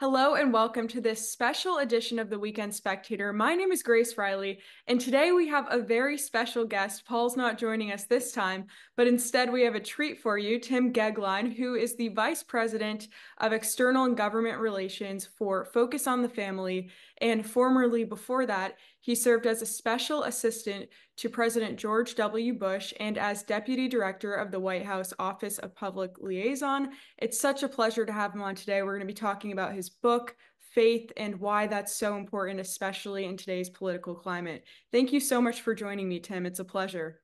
Hello and welcome to this special edition of the Weekend Spectator. My name is Grace Reilly, and today we have a very special guest. Paul's not joining us this time, but instead we have a treat for you, Tim Goeglein, who is the Vice President of External and Government Relations for Focus on the Family, and formerly before that, he served as a special assistant to President George W. Bush and as Deputy Director of the White House Office of Public Liaison. It's such a pleasure to have him on today. We're going to be talking about his book, Faith, and why that's so important, especially in today's political climate. Thank you so much for joining me, Tim. It's a pleasure.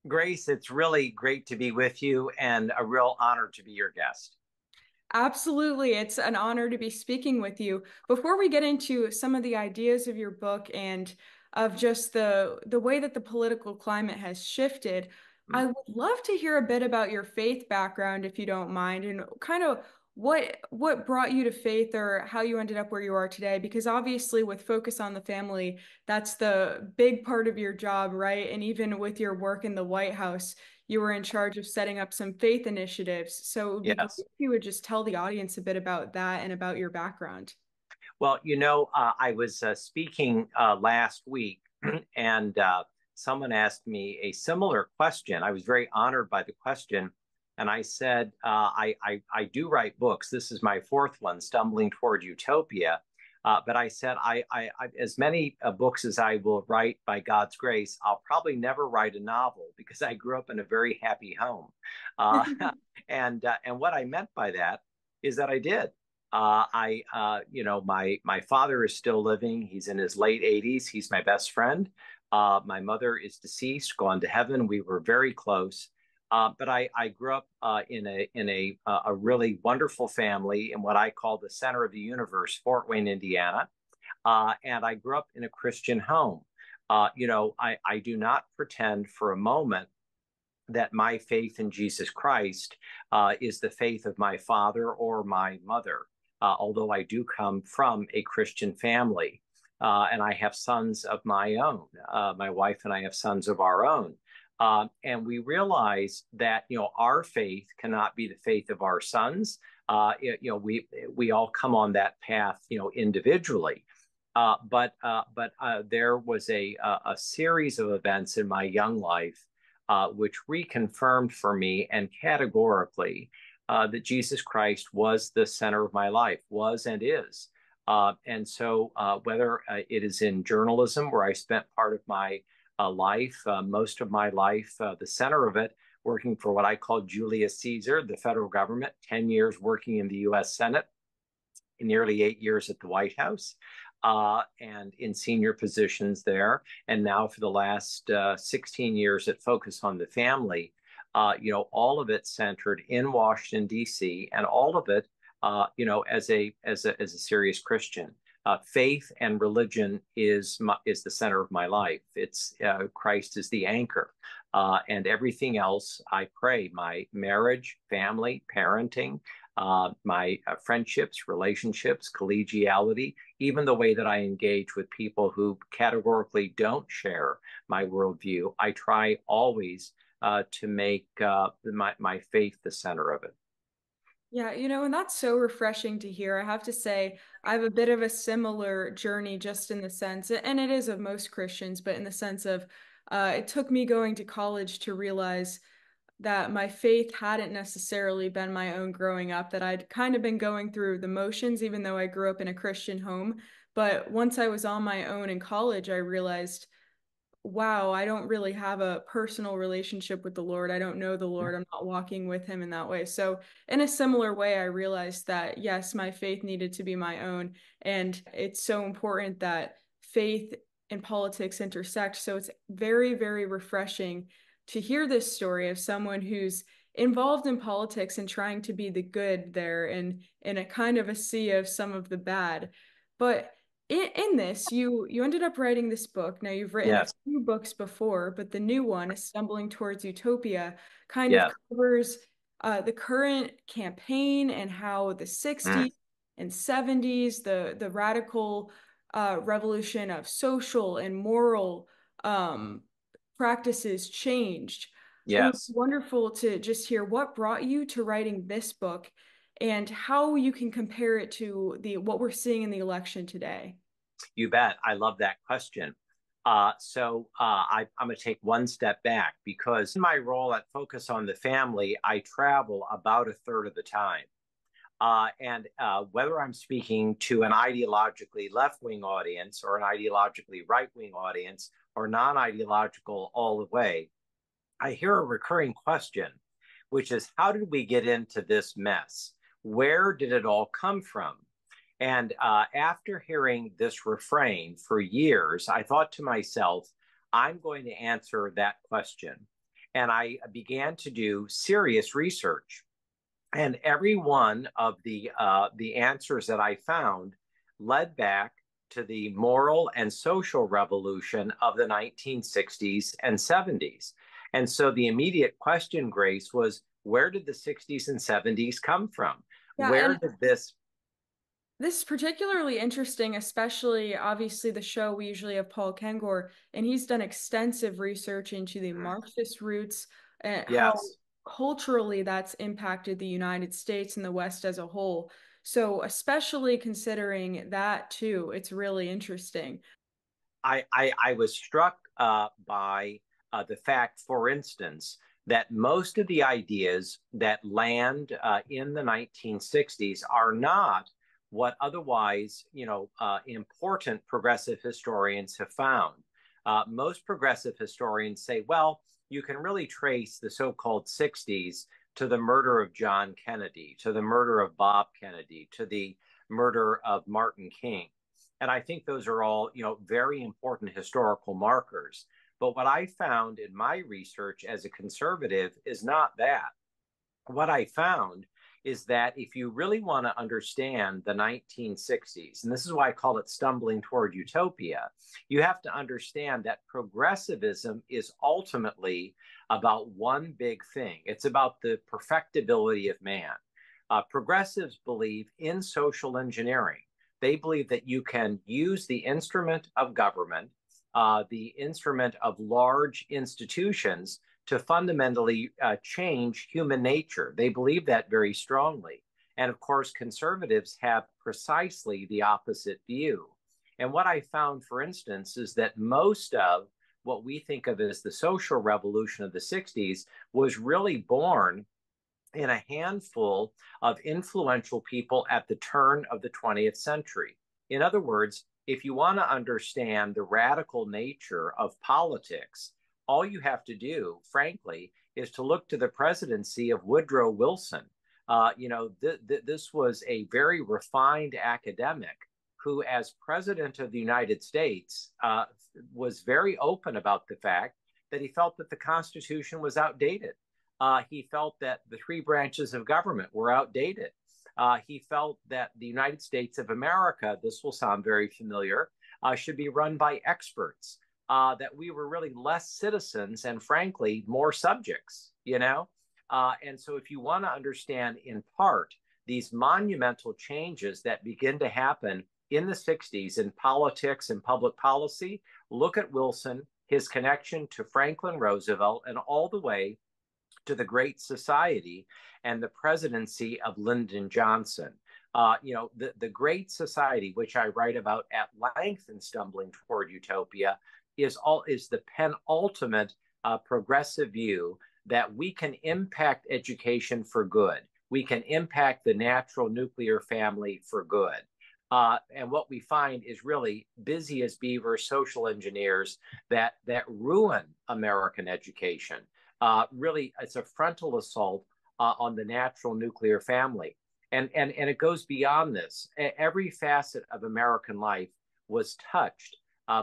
Grace, it's really great to be with you and a real honor to be your guest. Absolutely. It's an honor to be speaking with you. Before we get into some of the ideas of your book and of just the way that the political climate has shifted, I would love to hear a bit about your faith background, if you don't mind, and kind of what brought you to faith or how you ended up where you are today. Because obviously, with Focus on the Family, that's the big part of your job, right? And even with your work in the White House, you were in charge of setting up some faith initiatives. So it would be great Yes. if you would just tell the audience a bit about that and about your background. Well, I was speaking last week and someone asked me a similar question. I was very honored by the question. And I said, I do write books. This is my fourth one, Stumbling Toward Utopia. But I said, as many books as I will write by God's grace, I'll probably never write a novel because I grew up in a very happy home. Uh, and what I meant by that is that I did. My father is still living. He's in his late 80s. He's my best friend. My mother is deceased, gone to heaven. We were very close. But I grew up in a really wonderful family in what I call the center of the universe, Fort Wayne, Indiana. And I grew up in a Christian home. I do not pretend for a moment that my faith in Jesus Christ is the faith of my father or my mother, although I do come from a Christian family. And I have sons of my own. My wife and I have sons of our own. And we realize that our faith cannot be the faith of our sons. We all come on that path individually. But there was a series of events in my young life which reconfirmed for me and categorically that Jesus Christ was the center of my life, was and is. And so whether it is in journalism, where I spent part of my life, most of my life, the center of it, working for what I call Julius Caesar, the federal government, 10 years working in the US Senate, nearly 8 years at the White House, and in senior positions there. And now for the last 16 years at Focus on the Family, all of it centered in Washington, D.C., and all of it, as a serious Christian. Faith and religion is the center of my life. It's Christ is the anchor, and everything else I pray. My marriage, family, parenting, my friendships, relationships, collegiality, even the way that I engage with people who categorically don't share my worldview. I try always to make my faith the center of it. Yeah, and that's so refreshing to hear. I have to say, I have a bit of a similar journey just in the sense, and it is of most Christians, but in the sense of it took me going to college to realize that my faith hadn't necessarily been my own growing up, that I'd kind of been going through the motions, even though I grew up in a Christian home. But once I was on my own in college, I realized wow, I don't really have a personal relationship with the Lord. I don't know the Lord. I'm not walking with him in that way. So, in a similar way, I realized that yes, my faith needed to be my own. And it's so important that faith and politics intersect. So, it's very, very refreshing to hear this story of someone who's involved in politics and trying to be the good there and in a kind of a sea of some of the bad. But in this, you ended up writing this book. Now you've written a Yes, few books before, but the new one, Stumbling Towards Utopia, kind of yes, covers the current campaign and how the mm, 60s and 70s, the radical revolution of social and moral um, practices changed. It would be yes. wonderful to just hear what brought you to writing this book and how you can compare it to the what we're seeing in the election today. You bet. I love that question. I'm going to take one step back because in my role at Focus on the Family, I travel about a third of the time. And whether I'm speaking to an ideologically left wing audience or an ideologically right wing audience or non ideological all the way, I hear a recurring question, which is how did we get into this mess? Where did it all come from? And after hearing this refrain for years, I thought to myself, I'm going to answer that question. And I began to do serious research. And every one of the answers that I found led back to the moral and social revolution of the 1960s and 70s. And so the immediate question, Grace, was where did the 60s and 70s come from? Yeah, Where and did this this is particularly interesting, especially obviously the show we usually have Paul Kengor, and he's done extensive research into the Marxist roots and how Yes, culturally that's impacted the United States and the West as a whole. So, especially considering that too, it's really interesting. I was struck by the fact, for instance, that most of the ideas that land in the 1960s are not what otherwise, important progressive historians have found. Most progressive historians say, well, you can really trace the so-called 60s to the murder of John Kennedy, to the murder of Bob Kennedy, to the murder of Martin King. And I think those are all, very important historical markers. But what I found in my research as a conservative is not that. What I found is that if you really want to understand the 1960s, and this is why I call it stumbling toward utopia, you have to understand that progressivism is ultimately about one big thing. It's about the perfectibility of man. Progressives believe in social engineering. They believe that you can use the instrument of government, the instrument of large institutions to fundamentally change human nature. They believe that very strongly. And of course, conservatives have precisely the opposite view. And what I found, for instance, is that most of what we think of as the social revolution of the 60s was really born in a handful of influential people at the turn of the 20th century. In other words, if you want to understand the radical nature of politics, all you have to do, frankly, is to look to the presidency of Woodrow Wilson. This was a very refined academic who, as president of the United States, was very open about the fact that he felt that the Constitution was outdated. He felt that the three branches of government were outdated. He felt that the United States of America, this will sound very familiar, should be run by experts, that we were really less citizens and, frankly, more subjects. And so, if you want to understand in part these monumental changes that begin to happen in the 60s in politics and public policy, look at Wilson, his connection to Franklin Roosevelt, and all the way to the Great Society and the presidency of Lyndon Johnson. The Great Society, which I write about at length in Stumbling Toward Utopia, is the penultimate progressive view that we can impact education for good. We can impact the natural nuclear family for good. And what we find is really busy as beaver social engineers that ruin American education. Really, it's a frontal assault on the natural nuclear family. And it goes beyond this. Every facet of American life was touched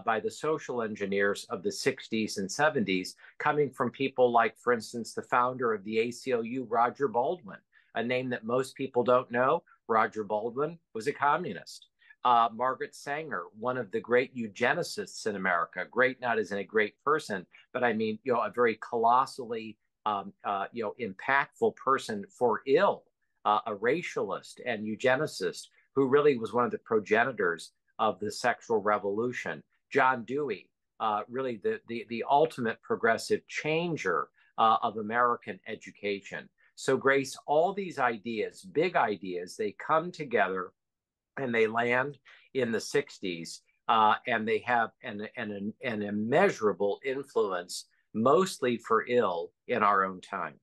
by the social engineers of the 60s and 70s, coming from people like, for instance, the founder of the ACLU, Roger Baldwin, a name that most people don't know. Roger Baldwin was a communist. Margaret Sanger, one of the great eugenicists in America, great not as in a great person, but I mean, a very colossally, impactful person for ill, a racialist and eugenicist who really was one of the progenitors of the sexual revolution. John Dewey, really the ultimate progressive changer of American education. So, Grace, all these ideas, big ideas, they come together and they land in the 60s, and they have an immeasurable influence, mostly for ill, in our own time.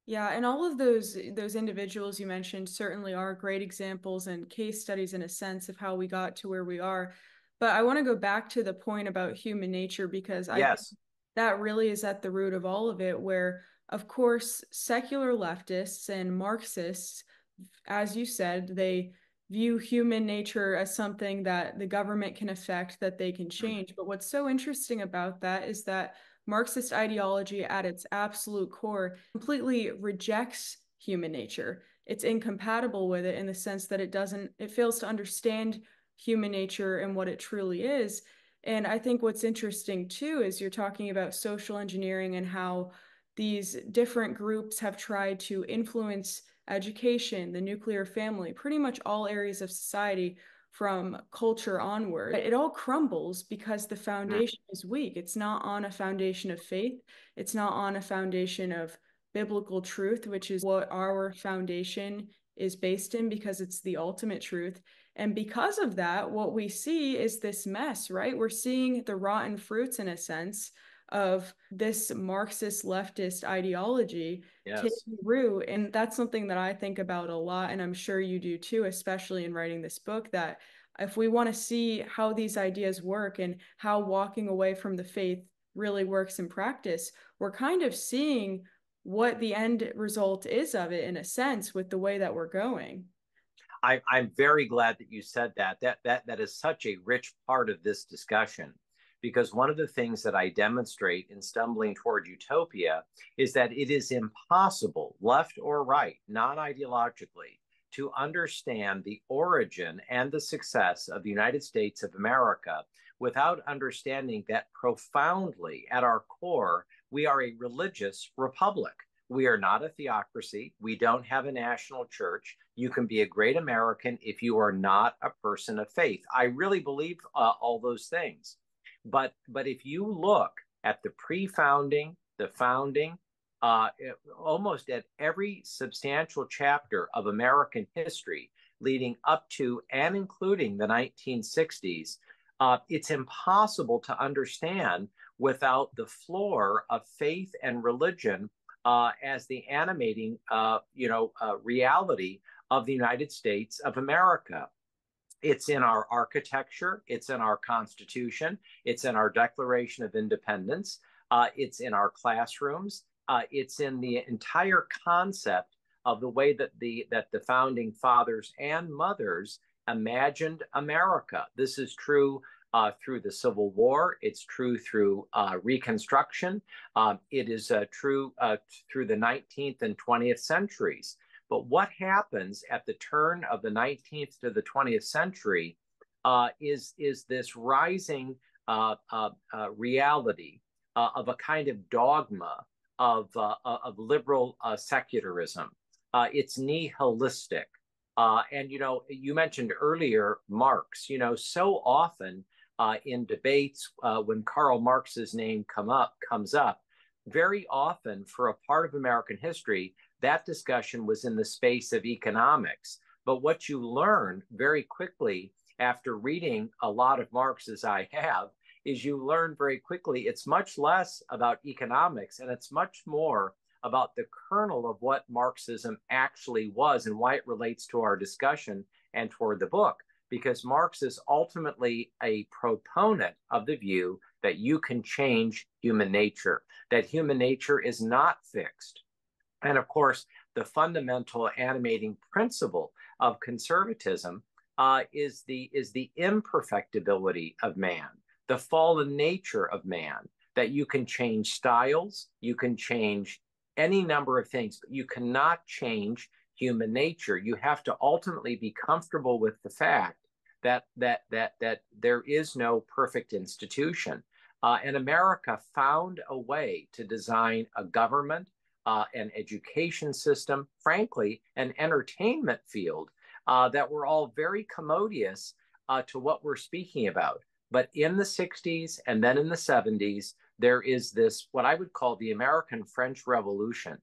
Yeah, and all of those individuals you mentioned certainly are great examples and case studies in a sense of how we got to where we are. But I want to go back to the point about human nature because I think Yes. that really is at the root of all of it, where, of course, secular leftists and Marxists, as you said, they view human nature as something that the government can affect, that they can change. But what's so interesting about that is that Marxist ideology at its absolute core completely rejects human nature. It's incompatible with it in the sense that it fails to understand human nature and what it truly is. And I think what's interesting too is you're talking about social engineering and how these different groups have tried to influence education, the nuclear family, pretty much all areas of society from culture onward. It all crumbles because the foundation is weak. It's not on a foundation of faith. It's not on a foundation of biblical truth, which is what our foundation is based in because it's the ultimate truth. And because of that, what we see is this mess, right? We're seeing the rotten fruits, in a sense, of this Marxist leftist ideology Yes. taking root. And that's something that I think about a lot. And I'm sure you do too, especially in writing this book, that if we want to see how these ideas work and how walking away from the faith really works in practice, we're kind of seeing what the end result is of it in a sense with the way that we're going. I'm very glad that you said that. That is such a rich part of this discussion, because one of the things that I demonstrate in Stumbling Toward Utopia is that it is impossible, left or right, non-ideologically, to understand the origin and the success of the United States of America without understanding that profoundly at our core, we are a religious republic. We are not a theocracy. We don't have a national church. You can be a great American if you are not a person of faith. I really believe all those things. But if you look at the pre-founding, the founding, uh, almost at every substantial chapter of American history leading up to and including the 1960s, it's impossible to understand without the floor of faith and religion as the animating, reality of the United States of America. It's in our architecture, it's in our Constitution, it's in our Declaration of Independence, it's in our classrooms, it's in the entire concept of the way that the founding fathers and mothers imagined America. This is true through the Civil War. It's true through Reconstruction. It is true through the 19th and 20th centuries. But what happens at the turn of the 19th to the 20th century is this rising reality of a kind of dogma of liberal secularism. It's nihilistic. And, you mentioned earlier Marx, so often in debates when Karl Marx's name comes up, very often for a part of American history, that discussion was in the space of economics. But what you learn very quickly after reading a lot of Marx, as I have, is you learn very quickly it's much less about economics and it's much more about the kernel of what Marxism actually was and why it relates to our discussion and toward the book. Because Marx is ultimately a proponent of the view that you can change human nature, that human nature is not fixed. And of course, the fundamental animating principle of conservatism is the imperfectibility of man, the fallen nature of man, that you can change styles, you can change any number of things, but you cannot change human nature. You have to ultimately be comfortable with the fact that there is no perfect institution. And America found a way to design a government, an education system, frankly, an entertainment field that were all very commodious to what we're speaking about. But in the 60s and then in the 70s, there is this, what I would call the American French Revolution.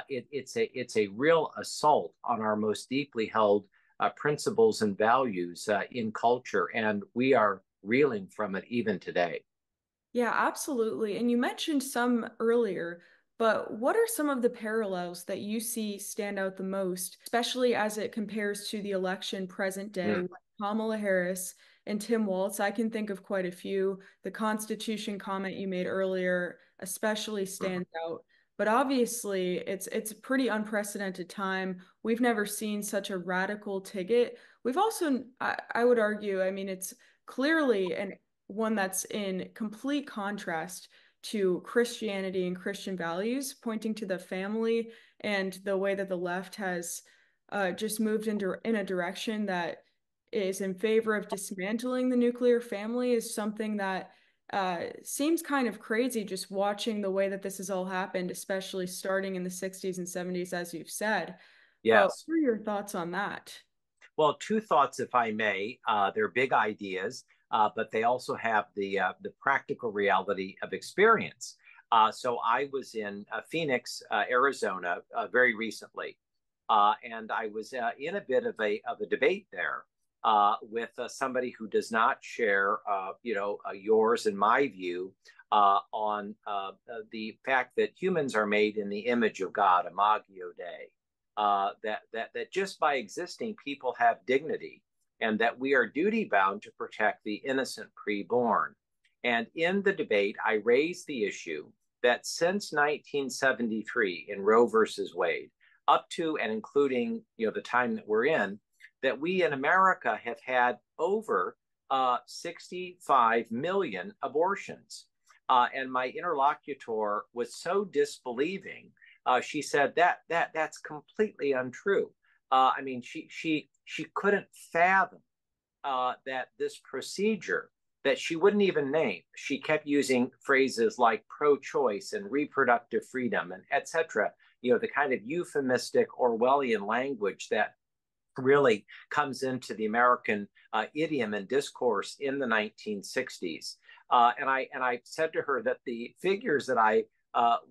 it's a real assault on our most deeply held principles and values in culture, and we are reeling from it even today. Yeah, absolutely. And you mentioned some earlier, but what are some of the parallels that you see stand out the most, especially as it compares to the election present day Mm, with Kamala Harris and Tim Walz? I can think of quite a few. The Constitution comment you made earlier especially mm. stands out. But obviously, it's a pretty unprecedented time. We've never seen such a radical ticket. We've also, I would argue, I mean, it's clearly an one that's in complete contrast to Christianity and Christian values, pointing to the family and the way that the left has just moved in a direction that is in favor of dismantling the nuclear family is something that seems kind of crazy just watching the way that this has all happened, especially starting in the 60s and 70s, as you've said. But Yes. what are your thoughts on that? Well, two thoughts, if I may. They're big ideas, but they also have the practical reality of experience. So I was in Phoenix, Arizona, very recently, and I was in a bit of a debate there with somebody who does not share, yours and my view on the fact that humans are made in the image of God, Imago Dei, that just by existing, people have dignity, and that we are duty bound to protect the innocent preborn. And in the debate, I raised the issue that since 1973 in Roe versus Wade, up to and including the time that we're in, that we in America have had over 65 million abortions. And my interlocutor was so disbelieving. She said that's completely untrue. I mean, she couldn't fathom that this procedure that she wouldn't even name. She kept using phrases like pro-choice and reproductive freedom and etc. The kind of euphemistic Orwellian language that really comes into the American idiom and discourse in the 1960s. And I said to her that the figures that I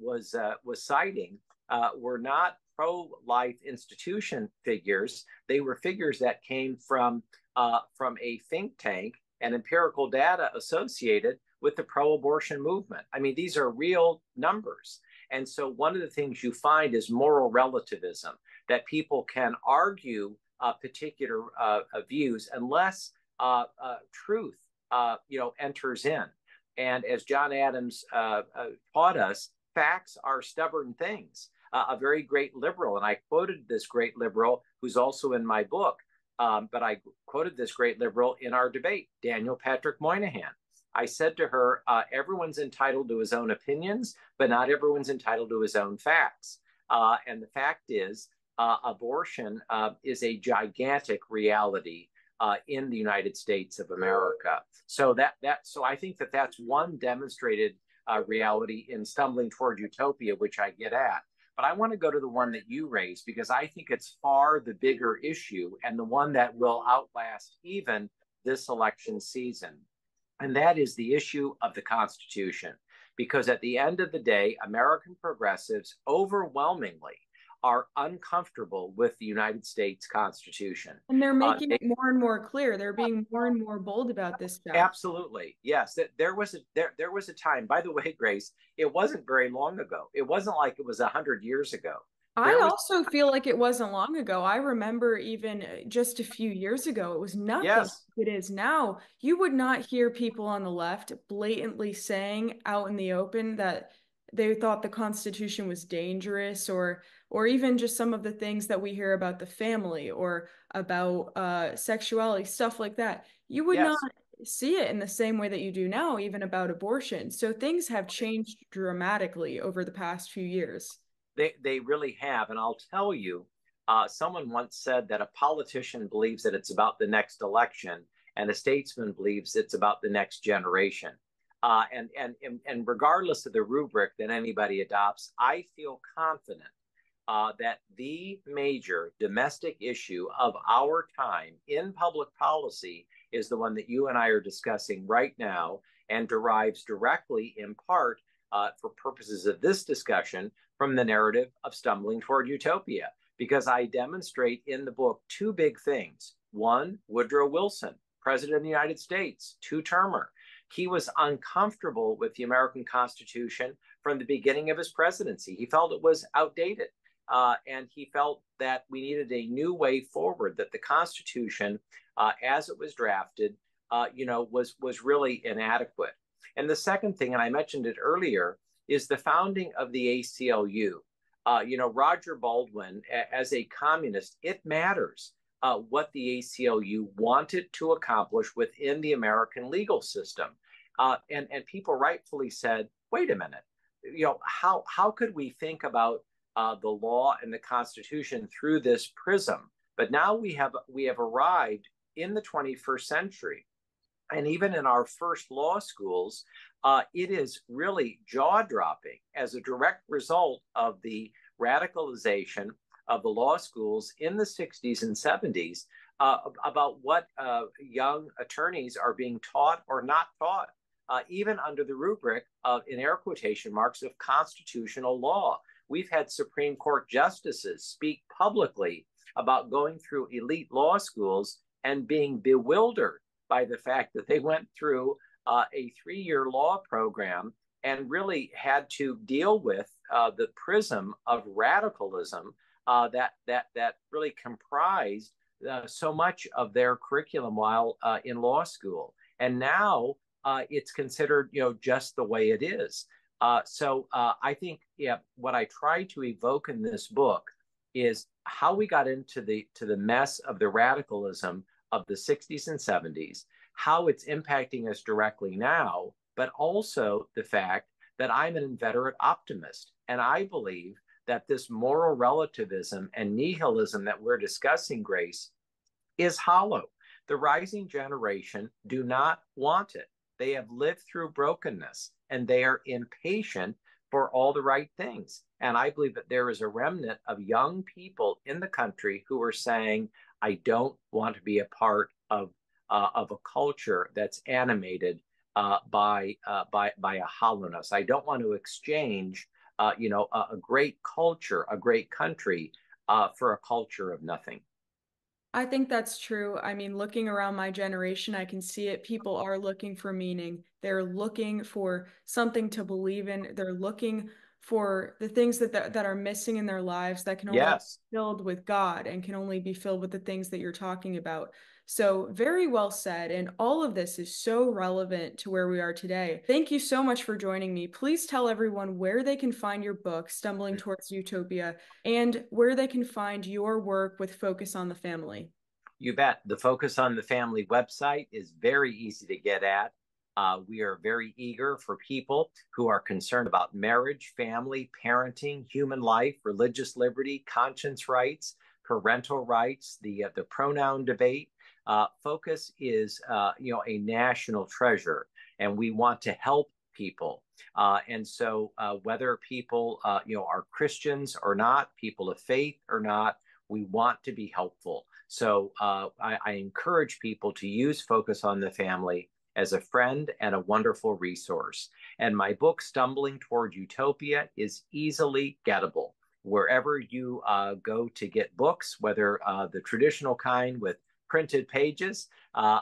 was citing were not pro-life institution figures. They were figures that came from a think tank and empirical data associated with the pro-abortion movement. I mean, these are real numbers. And so one of the things you find is moral relativism, that people can argue particular views unless truth, enters in. And as John Adams taught us, facts are stubborn things. A very great liberal, and I quoted this great liberal who's also in my book, but I quoted this great liberal in our debate, Daniel Patrick Moynihan. I said to her, everyone's entitled to his own opinions, but not everyone's entitled to his own facts. And the fact is, abortion is a gigantic reality in the United States of America. So so I think that that's one demonstrated reality in Stumbling Toward Utopia, which I get at. But I want to go to the one that you raised because I think it's far the bigger issue and the one that will outlast even this election season. And that is the issue of the Constitution. Because at the end of the day, American progressives overwhelmingly are uncomfortable with the United States Constitution. And they're making They, it more and more clear. They're being more and more bold about this stuff. absolutely, yes. There was a time. By the way, Grace, it wasn't very long ago. It wasn't like it was 100 years ago. I There was also feel like it wasn't long ago. I remember even just a few years ago, it was nothing yes, like it is now. You would not hear people on the left blatantly saying out in the open that they thought the Constitution was dangerous or even just some of the things that we hear about the family or about sexuality, stuff like that. You would not yes. see it in the same way that you do now, even about abortion. So things have changed dramatically over the past few years. They really have. And I'll tell you, someone once said that a politician believes that it's about the next election, and a statesman believes it's about the next generation. And regardless of the rubric that anybody adopts, I feel confident that the major domestic issue of our time in public policy is the one that you and I are discussing right now and derives directly, in part, for purposes of this discussion, from the narrative of Stumbling Toward Utopia, because I demonstrate in the book two big things. One, Woodrow Wilson, President of the United States, two-termer. He was uncomfortable with the American Constitution from the beginning of his presidency. He felt it was outdated. And he felt that we needed a new way forward, that the Constitution, as it was drafted, was really inadequate. And the second thing, and I mentioned it earlier, is the founding of the ACLU. Roger Baldwin, as a communist, it matters what the ACLU wanted to accomplish within the American legal system. And people rightfully said, wait a minute, how could we think about the law and the Constitution through this prism? But now we have arrived in the 21st century. And even in our first law schools, it is really jaw-dropping as a direct result of the radicalization of the law schools in the 60s and 70s about what young attorneys are being taught or not taught, even under the rubric of, in air quotation marks, of constitutional law. We've had Supreme Court justices speak publicly about going through elite law schools and being bewildered by the fact that they went through a 3-year law program and really had to deal with the prism of radicalism that really comprised so much of their curriculum while in law school. And now it's considered, just the way it is. So I think what I try to evoke in this book is how we got into the mess of the radicalism of the 60s and 70s, how it's impacting us directly now, but also the fact that I'm an inveterate optimist. And I believe that this moral relativism and nihilism that we're discussing, Grace, is hollow. The rising generation do not want it. They have lived through brokenness and they are impatient for all the right things. And I believe that there is a remnant of young people in the country who are saying, I don't want to be a part of a culture that's animated by a hollowness. I don't want to exchange, a great culture, a great country, for a culture of nothing. I think that's true. I mean, looking around my generation, I can see it. People are looking for meaning. They're looking for something to believe in. They're looking for the things that are missing in their lives that can only be Yes. filled with God and can only be filled with the things that you're talking about. So, very well said. And all of this is so relevant to where we are today. Thank you so much for joining me. Please tell everyone where they can find your book, Stumbling Towards Utopia, and where they can find your work with Focus on the Family. You bet. The Focus on the Family website is very easy to get at. We are very eager for people who are concerned about marriage, family, parenting, human life, religious liberty, conscience rights, parental rights, the pronoun debate. Focus is, a national treasure, and we want to help people. And so whether people, are Christians or not, people of faith or not, we want to be helpful. So I encourage people to use Focus on the Family as a friend and a wonderful resource. And my book, Stumbling Toward Utopia, is easily gettable. Wherever you go to get books, whether the traditional kind with printed pages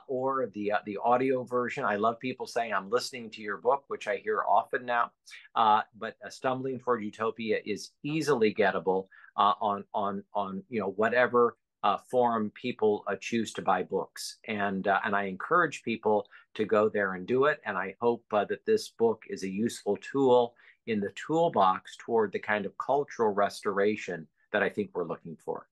or the audio version. I love people saying, I'm listening to your book, which I hear often now. But Stumbling Toward Utopia is easily gettable on whatever forum people choose to buy books. And I encourage people to go there and do it. And I hope that this book is a useful tool in the toolbox toward the kind of cultural restoration that I think we're looking for.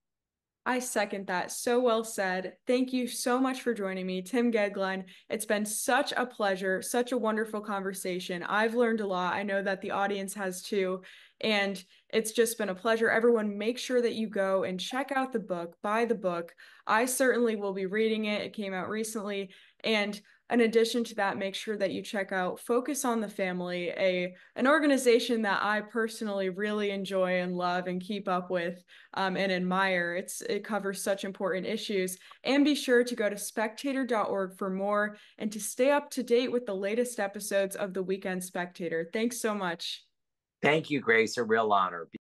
I second that. So well said. Thank you so much for joining me, Tim Goeglein. It's been such a pleasure, such a wonderful conversation. I've learned a lot. I know that the audience has too. And it's just been a pleasure. Everyone, make sure that you go and check out the book, buy the book. I certainly will be reading it. It came out recently. And in addition to that, make sure that you check out Focus on the Family, an organization that I personally really enjoy and love and keep up with and admire. It covers such important issues. And be sure to go to spectator.org for more and to stay up to date with the latest episodes of the Weekend Spectator. Thanks so much. Thank you, Grace. A real honor.